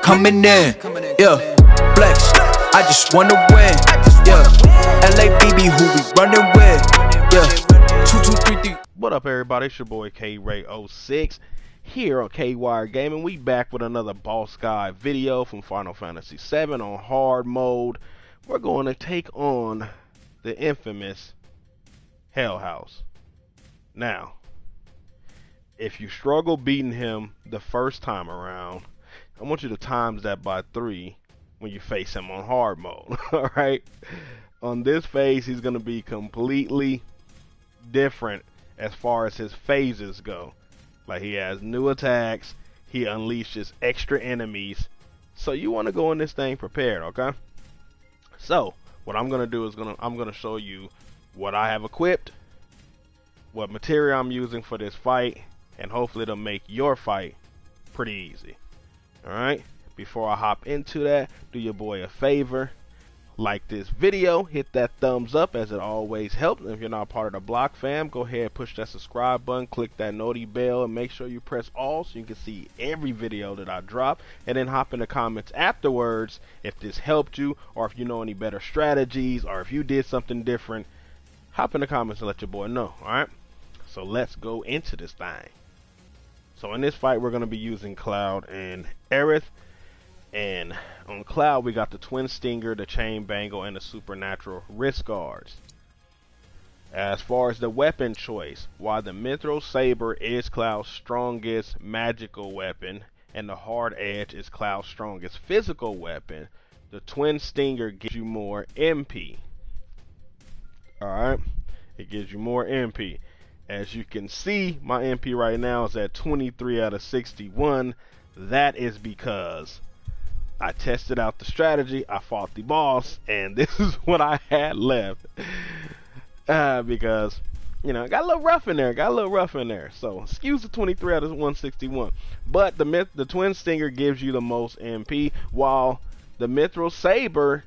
coming in, yeah. Flex, I just wanna win, yeah. LABB, who we running with, yeah. 2233. What up, everybody? It's your boy KWireGaming here on KWireGaming. We back with another Boss Guy video from Final Fantasy VII on hard mode. We're going to take on the infamous Hell House. Now, if you struggle beating him the first time around, I want you to times that by 3 when you face him on hard mode. Alright? On this phase, he's going to be completely different as far as his phases go. Like, he has new attacks, he unleashes extra enemies. So you want to go in this thing prepared, okay? So, what I'm going to do is I'm going to show you what I have equipped, what materia I'm using for this fight, and hopefully it'll make your fight pretty easy. Alright, before I hop into that, do your boy a favor, like this video, hit that thumbs up as it always helps. And if you're not part of the block fam, go ahead, push that subscribe button, click that noti bell, and make sure you press all so you can see every video that I drop. And then hop in the comments afterwards if this helped you, or if you know any better strategies, or if you did something different. Hop in the comments and let your boy know. Alright, so let's go into this thing. So in this fight, we're going to be using Cloud and Aerith. And on Cloud, we got the Twin Stinger, the Chain Bangle, and the Supernatural Wrist Guards. As far as the weapon choice, while the Mithril Saber is Cloud's strongest magical weapon, and the Hard Edge is Cloud's strongest physical weapon, the Twin Stinger gives you more MP. Alright, it gives you more MP. As you can see, my MP right now is at 23 out of 61. That is because I tested out the strategy, I fought the boss, and this is what I had left. Because, you know, it got a little rough in there, So, excuse the 23 out of 161. But the Twin Stinger gives you the most MP, while the Mithril Saber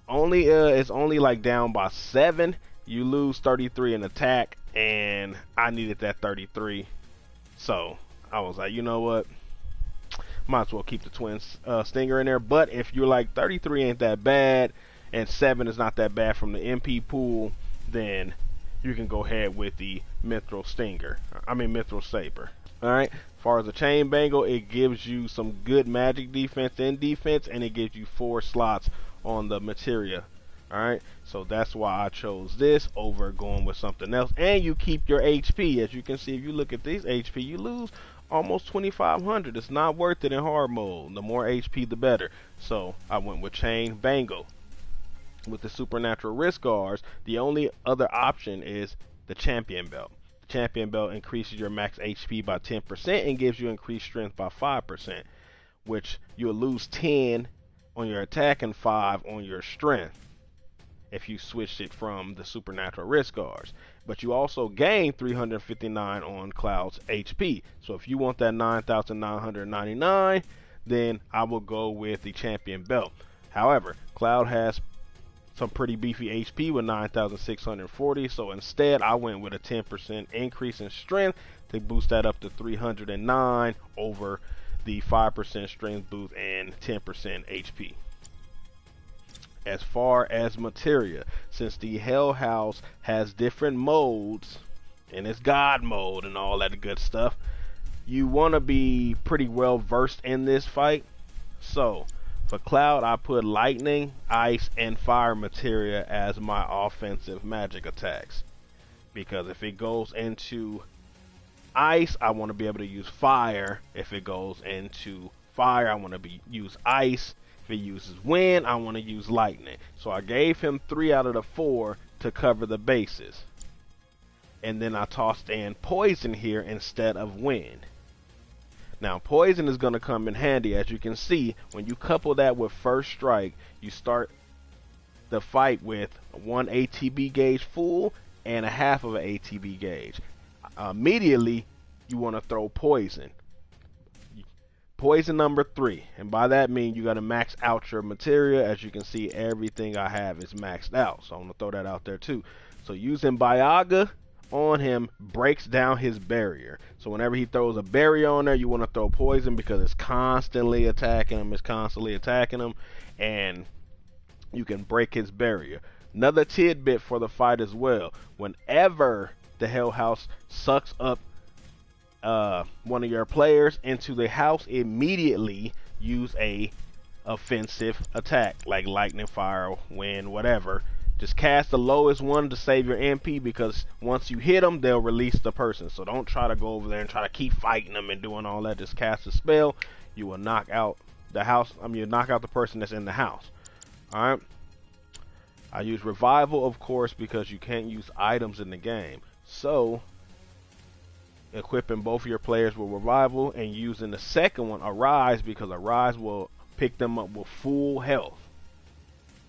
is only like down by 7. You lose 33 in attack, and I needed that 33. So, I was like, you know what? Might as well keep the Twin Stinger in there. But if you're like 33 ain't that bad, and 7 is not that bad from the MP pool, then you can go ahead with the Mithril Saber. Alright, as far as the Chain Bangle, it gives you some good magic defense and defense, and it gives you 4 slots on the materia. Alright, so that's why I chose this over going with something else. And you keep your HP. As you can see, if you look at these HP, you lose almost 2,500. It's not worth it in hard mode. The more HP, the better. So I went with Chain Bangle. With the Supernatural Wrist Guards, the only other option is the Champion Belt. The Champion Belt increases your max HP by 10% and gives you increased strength by 5%, which you'll lose 10 on your attack and 5 on your strength if you switched it from the Supernatural Wrist Guards. But you also gain 359 on Cloud's HP. So if you want that 9,999, then I will go with the Champion Belt. However, Cloud has some pretty beefy HP with 9,640. So instead, I went with a 10% increase in strength to boost that up to 309 over the 5% strength boost and 10% HP. As far as materia, since the Hell House has different modes, and it's God mode and all that good stuff, you want to be pretty well versed in this fight. So, for Cloud, I put lightning, ice, and fire materia as my offensive magic attacks. Because if it goes into ice, I want to be able to use fire. If it goes into fire, I want to use ice. If he uses wind, I want to use lightning. So I gave him 3 out of the 4 to cover the bases. And then I tossed in poison here instead of wind. Now poison is going to come in handy. As you can see, when you couple that with first strike, you start the fight with 1 ATB gauge full and a half of an ATB gauge. Immediately, you want to throw poison. Poison number 3, and by that mean you got to max out your materia. As you can see, everything I have is maxed out, so I'm gonna throw that out there too. So using Byaga on him breaks down his barrier. So whenever he throws a barrier on there, you want to throw poison because it's constantly attacking him, and you can break his barrier. Another tidbit for the fight as well: whenever the Hell House sucks up one of your players into the house, immediately use a offensive attack like lightning, fire, wind, whatever. Just cast the lowest one to save your MP, because once you hit them, they'll release the person. So don't try to go over there and try to keep fighting them and doing all that. Just cast a spell. You will knock out the house. You knock out the person that's in the house. All right. I use revival, of course, because you can't use items in the game. So equipping both of your players with revival and using the second one, arise, because arise will pick them up with full health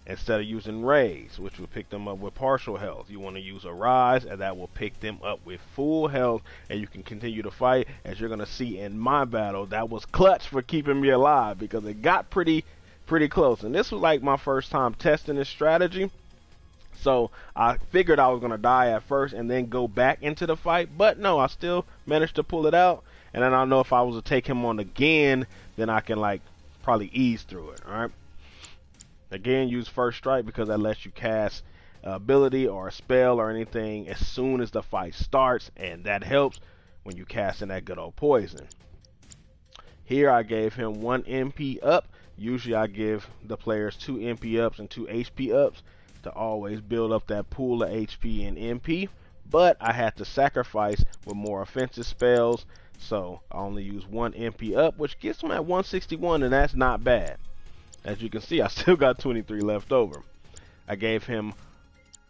instead of using raise, which will pick them up with partial health. You want to use arise, and that will pick them up with full health, and you can continue to fight. As you're going to see in my battle, that was clutch for keeping me alive, because it got pretty close. And this was like my first time testing this strategy, so I figured I was going to die at first and then go back into the fight, but no, I still managed to pull it out. And then I know if I was to take him on again, then I can like probably ease through it. All right. Again, use first strike because that lets you cast ability or a spell or anything as soon as the fight starts, and that helps when you cast in that good old poison. Here I gave him 1 MP up. Usually I give the players 2 MP ups and 2 HP ups to always build up that pool of HP and MP, but I had to sacrifice with more offensive spells, so I only use 1 MP up, which gets him at 161, and that's not bad. As you can see, I still got 23 left over. I gave him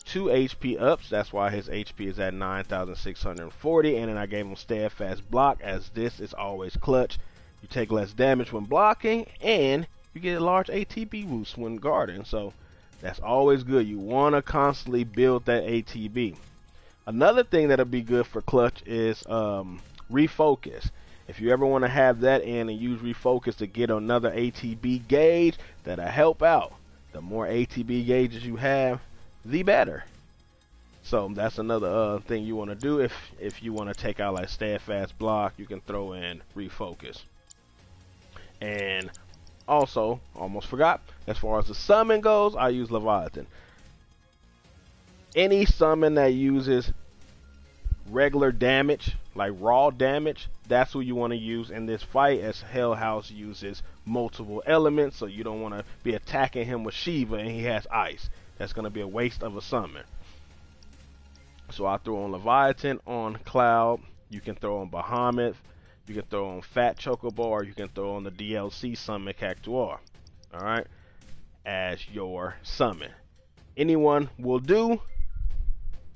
2 HP ups, that's why his HP is at 9,640, and then I gave him steadfast block, as this is always clutch. You take less damage when blocking, and you get a large ATB boost when guarding, so that's always good. You want to constantly build that ATB. Another thing that'll be good for clutch is refocus. If you ever want to have that in and use refocus to get another ATB gauge, that'll help out. The more ATB gauges you have, the better. So that's another thing you want to do. If you want to take out like steadfast block, you can throw in refocus. And also, almost forgot, as far as the summon goes, I use Leviathan. Any summon that uses regular damage, like raw damage, that's what you want to use in this fight, as Hell House uses multiple elements, so you don't want to be attacking him with Shiva and he has ice. That's going to be a waste of a summon. So I throw on Leviathan on Cloud. You can throw on Bahamut. You can throw on Fat Chocobo, or you can throw on the DLC summon Cactuar. Alright, as your summon. Anyone will do,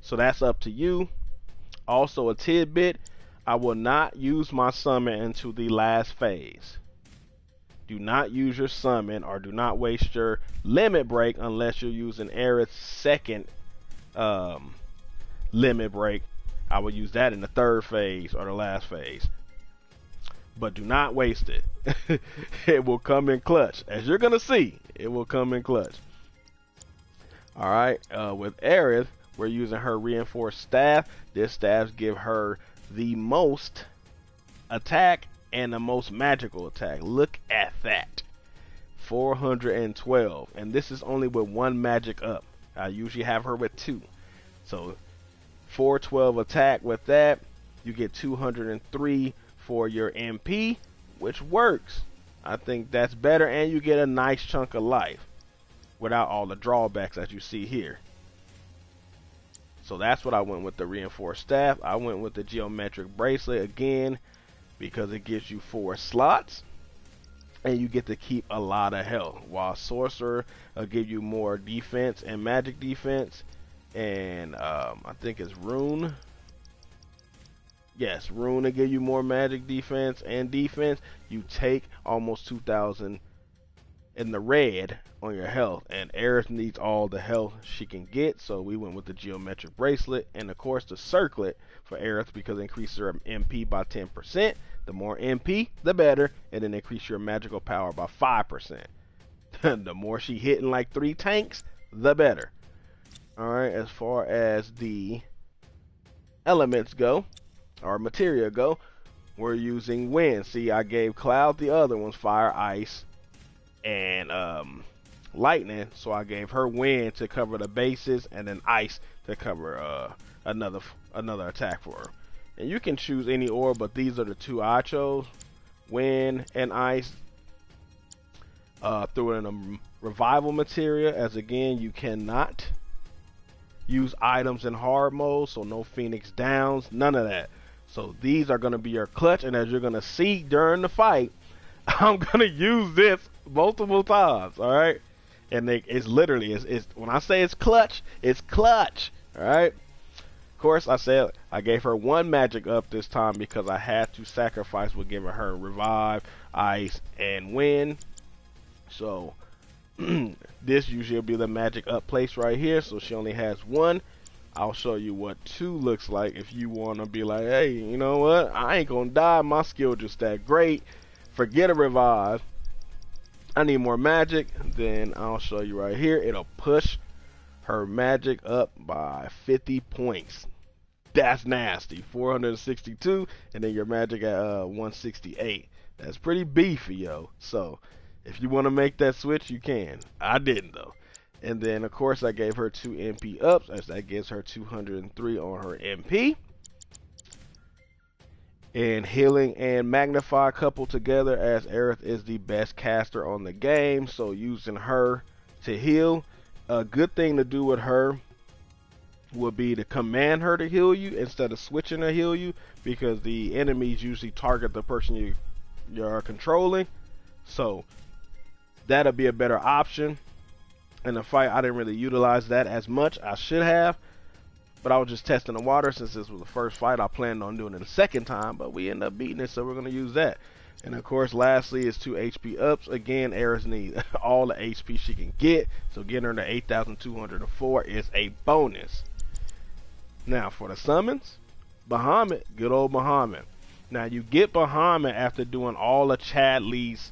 so that's up to you. Also, a tidbit: I will not use my summon until the last phase. Do not use your summon, or do not waste your limit break unless you're using Aerith's second limit break. I will use that in the 3rd phase or the last phase. But do not waste it. It will come in clutch. As you're going to see, it will come in clutch. Alright, with Aerith, we're using her reinforced staff. This staff give her the most attack and the most magical attack. Look at that. 412. And this is only with 1 magic up. I usually have her with 2. So 412 attack with that. You get 203 for your MP, which works. I think that's better, and you get a nice chunk of life without all the drawbacks that you see here. So that's what I went with, the reinforced staff. I went with the geometric bracelet again because it gives you 4 slots and you get to keep a lot of health, while sorcerer will give you more defense and magic defense, and I think it's rune. Yes, rune will give you more magic defense and defense. You take almost 2,000 in the red on your health, and Aerith needs all the health she can get, so we went with the geometric bracelet, and of course the circlet for Aerith because it increases her MP by 10%. The more MP, the better, and then increase your magical power by 5%. The more she hitting like 3 tanks, the better. Alright, as far as the elements go, or materia go, we're using wind. See, I gave Cloud the other ones, fire, ice, and lightning. So I gave her wind to cover the bases, and then ice to cover another attack for her. And you can choose any orb, but these are the two I chose, wind and ice. Threw in a revival materia, as again you cannot use items in hard mode, so no Phoenix Downs, none of that. So these are going to be your clutch, and as you're going to see during the fight, I'm going to use this multiple times, alright? And it's literally, it's when I say it's clutch, alright? Of course, I said I gave her one magic up this time because I had to sacrifice with giving her revive, ice, and wind. So this usually will be the magic up place right here, so she only has one. I'll show you what 2 looks like if you want to be like, hey, you know what, I ain't gonna die, my skill just that great, forget a revive, I need more magic. Then I'll show you right here, it'll push her magic up by 50 points. That's nasty. 462, and then your magic at 168. That's pretty beefy, yo. So if you want to make that switch, you can. I didn't though. And then of course I gave her 2 MP ups, as that gives her 203 on her MP. And healing and magnify coupled together, as Aerith is the best caster on the game, so using her to heal. A good thing to do with her would be to command her to heal you instead of switching to heal you, because the enemies usually target the person you're controlling. So that'll be a better option. In the fight, I didn't really utilize that as much. I should have, but I was just testing the water. Since this was the first fight, I planned on doing it a second time, but we ended up beating it, so we're going to use that. And of course, lastly is 2 HP ups. Again, Aerith needs all the HP she can get, so getting her to 8,204 is a bonus. Now for the summons, Bahamut, good old Bahamut. Now you get Bahamut after doing all of Chad Lee's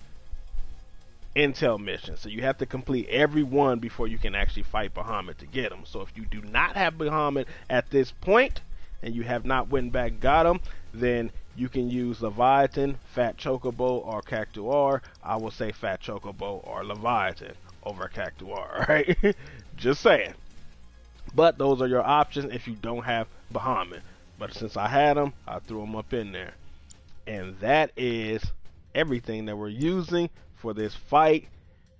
intel missions, so you have to complete every one before you can actually fight Bahamut to get him. So if you do not have Bahamut at this point and you have not went back and got him, then you can use Leviathan, Fat Chocobo, or Cactuar. I will say Fat Chocobo or Leviathan over Cactuar, alright? Just saying. But those are your options if you don't have Bahamut. But since I had them, I threw them up in there. And that is everything that we're using for this fight.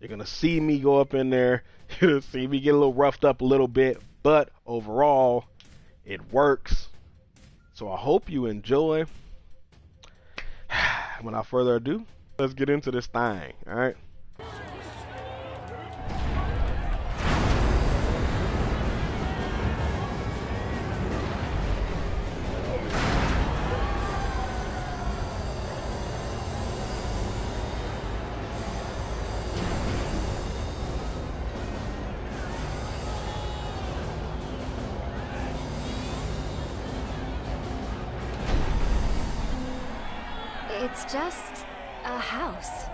You're gonna see me go up in there. You're gonna see me get a little roughed up a little bit, but overall it works. So I hope you enjoy. Without further ado, let's get into this thing. All right. It's just a house.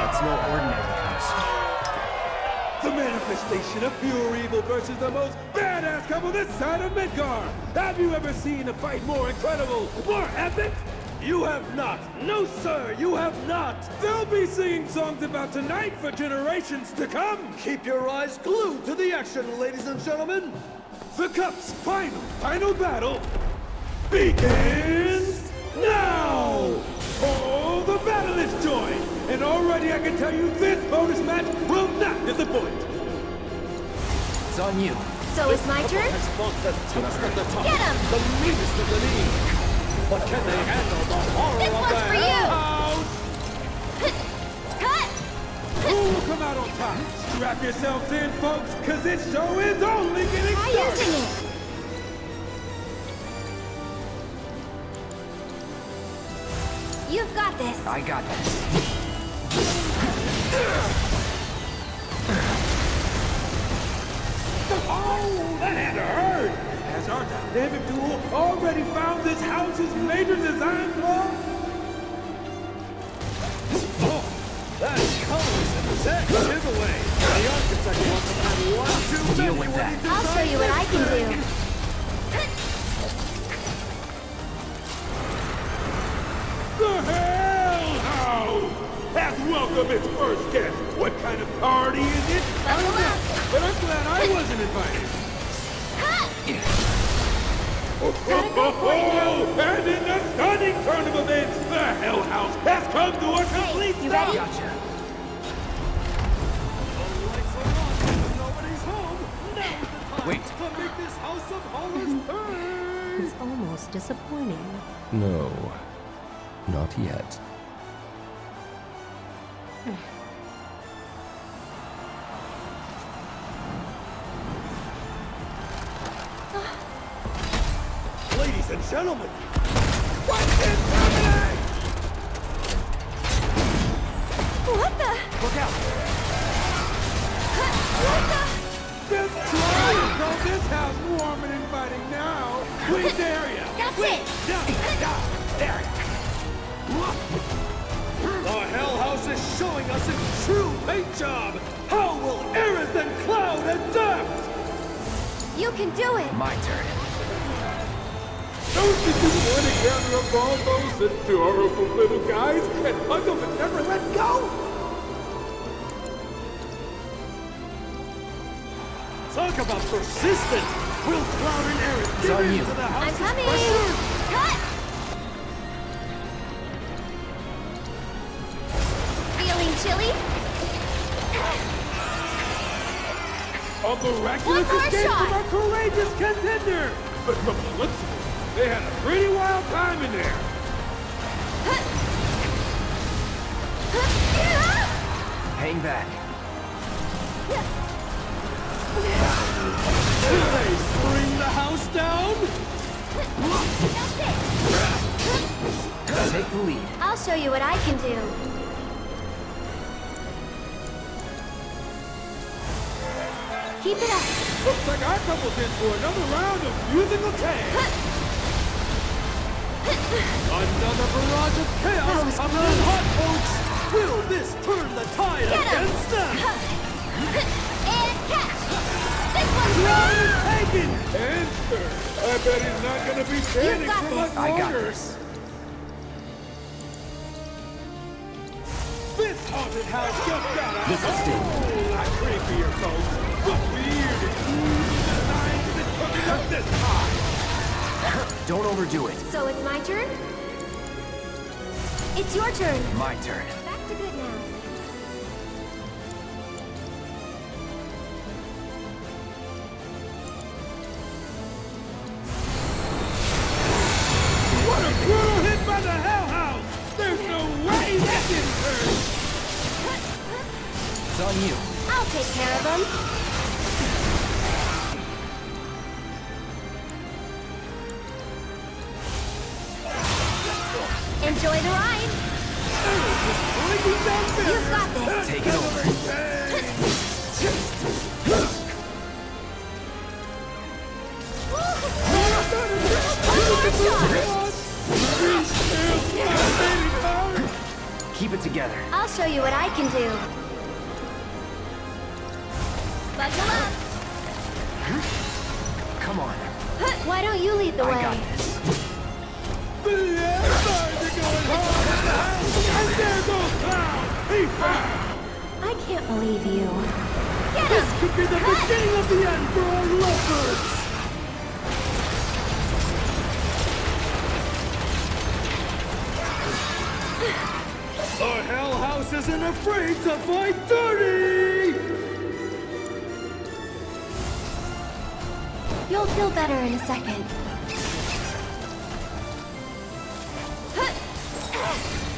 It's no ordinary house. The manifestation of pure evil versus the most badass couple this side of Midgar. Have you ever seen a fight more incredible, more epic? You have not. No, sir, you have not. They'll be singing songs about tonight for generations to come. Keep your eyes glued to the action, ladies and gentlemen. The Cup's final battle begins now! Oh, the battle is joined! And already I can tell you this bonus match will not disappoint! It's on you. So it's my turn? Get him! The meanest of the league! But can they handle the horror This of one's the for you! hellhouse? Cut! Who will come out on top? Strap yourselves in, folks, because this show is only getting Try started! using it! You've got this! I got this. Oh, that had to hurt! Has our dynamic duo already found this house's major design flaw? Oh, that colors and sex giveaway! The architect wants to have 1, 2, Deal with that. I'll show you what I can do. The Hell House has welcomed its first guest. What kind of party is it? I don't know, but I'm glad I wasn't invited. And in the stunning turn of events, the Hell House has come to a complete You stop. ready? Gotcha. Lights are on, but nobody's home. Now's the time Wait. to make this House of Horrors burn. It's almost disappointing. No, not yet. Ladies and gentlemen, what is happening? What the? Look out! What the? Just try to throw this house warm and inviting now. Please area. That's it. There. The Hell House is showing us its true paint job. How will Aerith and Cloud adapt? You can do it. My turn. Don't you just want to gather up all those adorable little guys and hug them and never let go? Talk about persistent! Will Cloud and Aerith It's give on in you. to the I'm house's coming. pressure? Cut. Feeling chilly? A miraculous One more escape shot. from our courageous contender! But from the looks of it, they had a pretty wild time in there. Hang back. Will they bring the house down? That's it. Take the lead. I'll show you what I can do. Keep it up. Looks like our couple's in for another round of musical chairs. Another barrage of That chaos was coming in close. hot, folks. Will this turn the tide Get 'em. against them? And catch. This one's Ground for is you. taken! And sir, I bet he's not gonna be standing got for this. much I got longer. this. This haunted house just got a This is it. whole lot creepier, folks. What weird and oozy designs have been cooking up this time? Don't overdo it. So it's my turn? It's your turn. My turn. Back to good now. What a brutal hit by the Hell House! There's no way that didn't hurt! It's on you. I'll take care of them. Enjoy the ride. Breaking down You've got this. Take it over. Keep it together. I'll show you what I can do. Buckle up. Come on. Why don't you lead the way? I got this. The outsides are going hard in the house, and there goes Cloud! He's back! I can't believe you. Get This him. could be the beginning of the end for our lovebirds! The Hell House isn't afraid to fight dirty! You'll feel better in a second.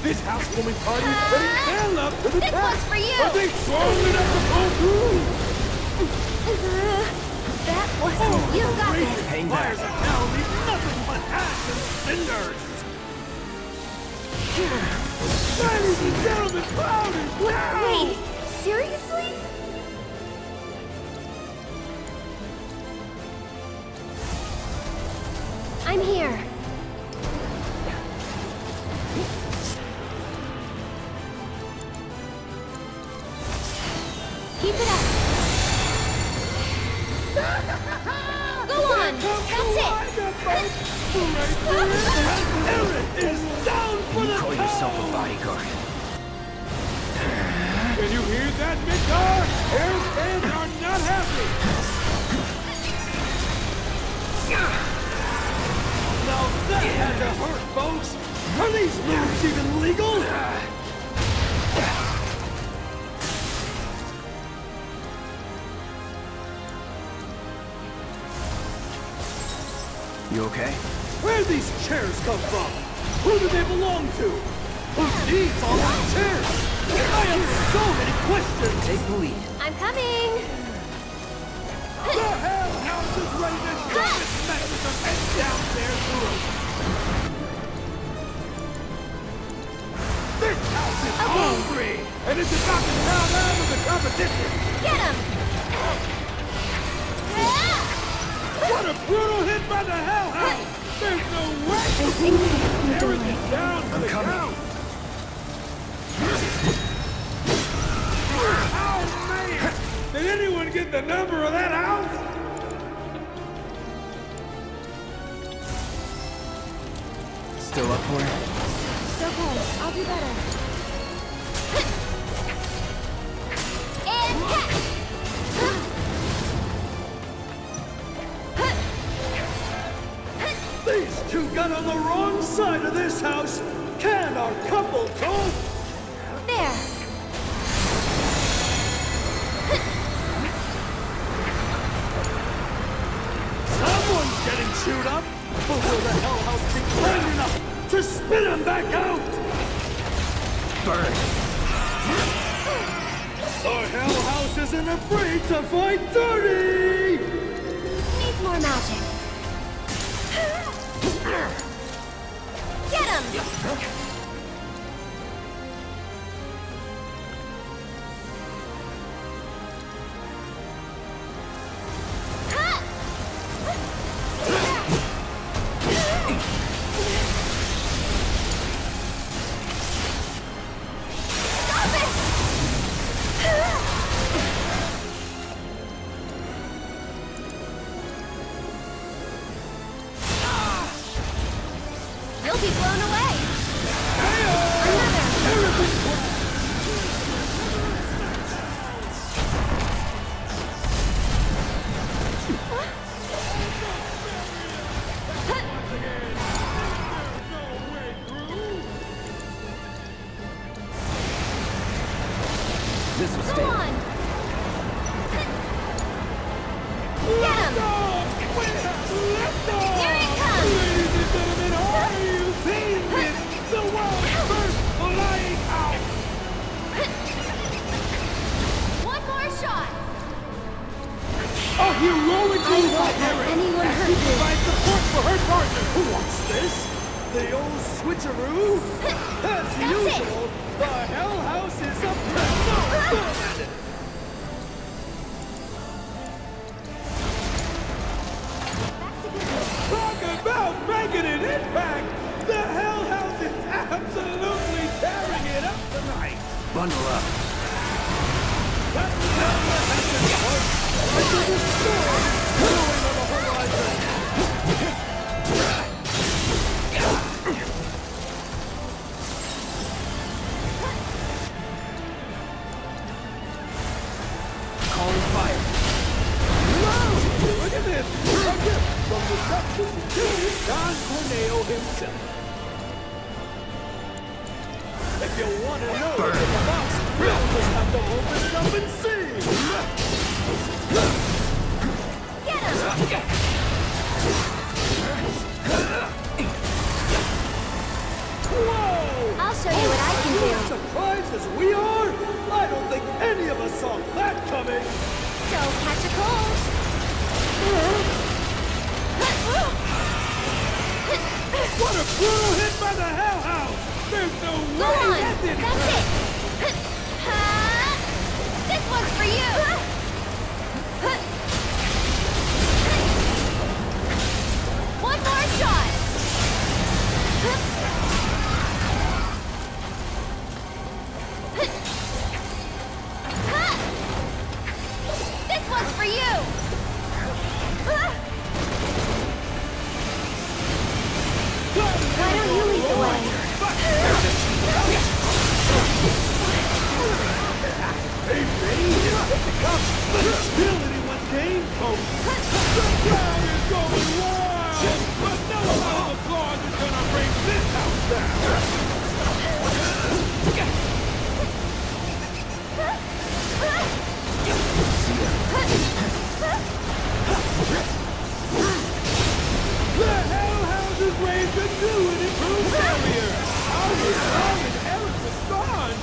This housewarming party is putting hell up to the This test! one's for you. Are they strong enough to pull through? That wasn't. You got Raging this. Hang back. fires of hell leave nothing but ash and cinders! Ladies and gentlemen, Cloud is Cloud! Wait, seriously? I'm here. Keep it up. help a bodyguard. Can you hear that, Midgar? Air fans are not happy! Now that had to hurt, folks! Are these moves even legal? You okay? Where'd these chairs come from? Who do they belong to? Who needs all these chairs? I have so many questions! Take the lead. I'm coming! The hell house is ready to shove its magnetism head down their throat! This house is hungry! And it's about to crowd out of the competition! Get him! What a brutal hit by the hell house! There's no way! Everything down for the count! Oh man! Did anyone get the number of that house? Still up for it? It's okay. I'll do better. And catch! These two got on the wrong side of this house! Can our couple talk? There! Someone's getting chewed up! But will the Hell House be brave enough to spit him back out? Burn. The Hell House isn't afraid to fight dirty! Needs more magic. Get him! You'll be blown away! This will Go stay. on! Get him! Here it comes! Ladies and gentlemen, are you seeing this? The world's first flying out! One more shot! A heroic I won't let anyone hurt you. provides support for her partner. Who wants this? The old switcheroo? As usual, the Hell House is up to no good! Talk about making an impact! The Hell House is absolutely tearing it up tonight! Bundle up. That's the Hell House until the storm is brewing on the horizon! Calling fire. Look at this! A gift from the Duchess Utility, Don Corneo himself. If you want to know what's in the box, we'll just have to open it up and see! Get him! Whoa! I'll show you what I can As do. surprised as we are, I don't think any of us saw that coming! Don't catch a cold! What a brutal hit by the Hell House! There's no Go way on! that didn't That's hurt. it! This one's for you! One more shot! This one's for you! Why don't you lead the way? yet to come. But it's still anyone's game, folks. The crowd is going wild, but no amount of applause is gonna bring this house down. The Hellhounds has raised a new and improved barrier. How will Tom and Eric respond?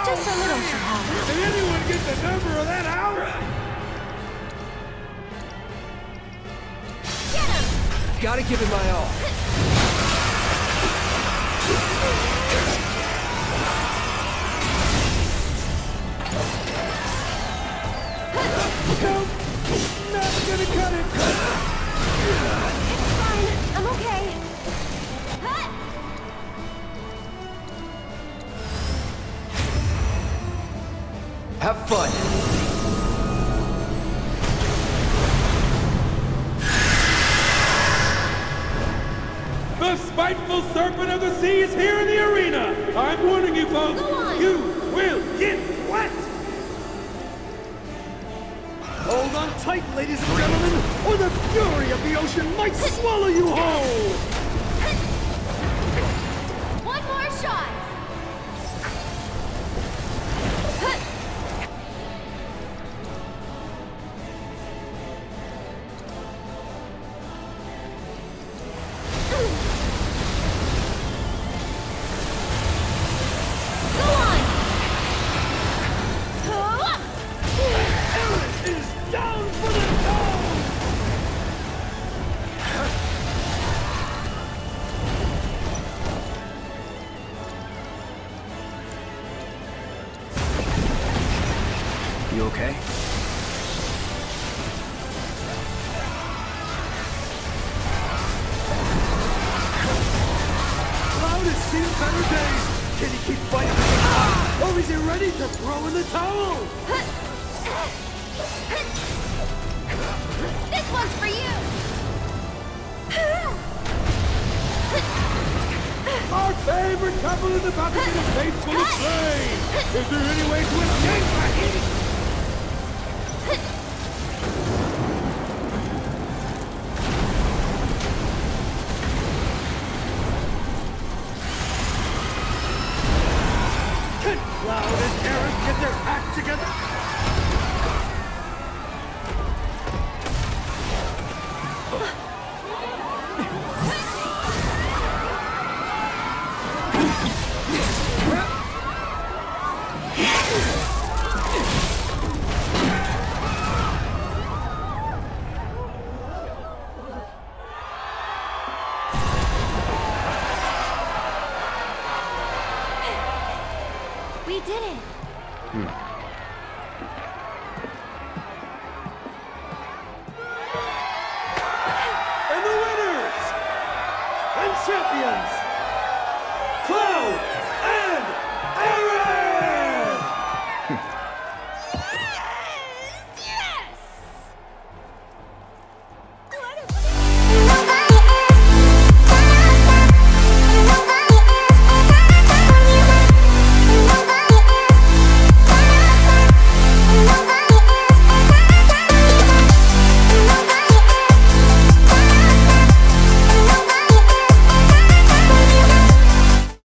Just a little should help. Did anyone get the number of that house? Get him! Gotta give it my all. Nope, not gonna cut it. It's fine. I'm okay. Have fun. The spiteful serpent of the sea is here in the arena. I'm warning you, folks. Go on. You will get wet. Hold on tight, ladies and gentlemen, or the fury of the ocean might swallow you whole. One more shot. Go on. Eric is down for the count. You okay? Cloud has seen better days. Can he keep fighting? Or is he ready to throw in the towel? This one's for you. Our favorite couple is about to get a face full of flame. Is there any way to escape the heat? Can Cloud and Eric get their act together? We did it. And the winners and champions